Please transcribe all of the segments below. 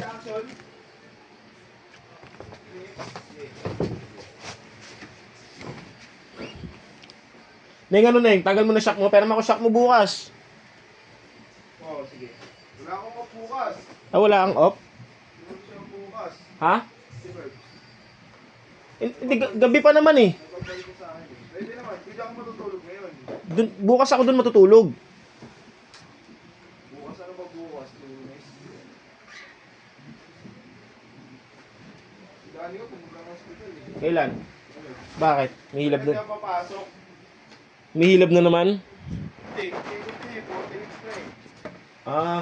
action. Neng, ano Neng, tanggal mo na shock mo, pero mako-shock mo bukas. Oo, sige. Wala akong off bukas. Ah, wala ang off? Wala siyang bukas. Ha? Si Bird. Hindi, gabi pa naman eh. Nagpapalik ko sa akin eh. Pwede naman, hindi ako matutulog ngayon. Bukas ako dun matutulog. Bukas ano ba bukas? Tunes. Dali ko, pumunta ng hospital eh. Kailan? Bakit? May hilab Hindi na. ako papasok. May hilab na naman? Hindi, hindi, 40 weeks na eh. Ah.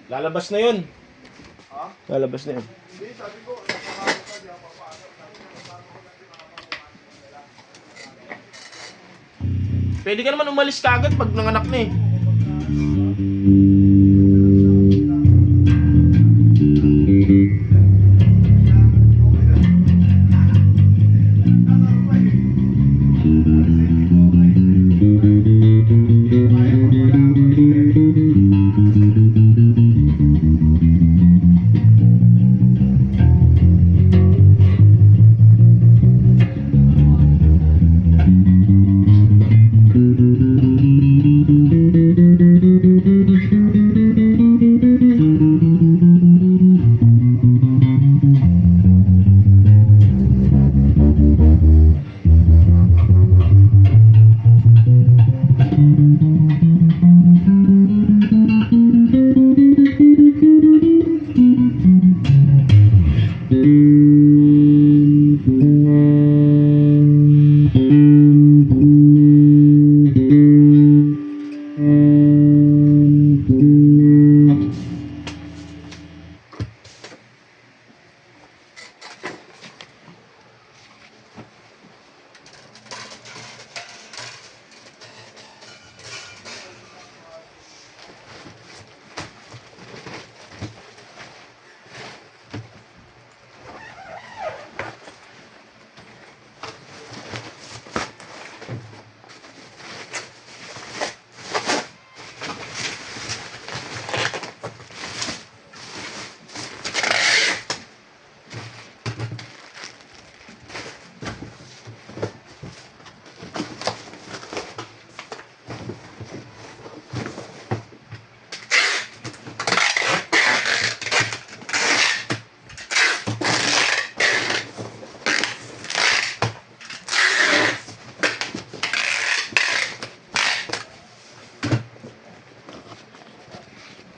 Lalabas na yun. Ha? Lalabas na yun. Hindi, sabi ko, napapasok ka, di ako papasok. Sabi ko, napapasok ko lang din nakapapasok nila. Pwede ka naman umalis kagad pag nanganak na eh.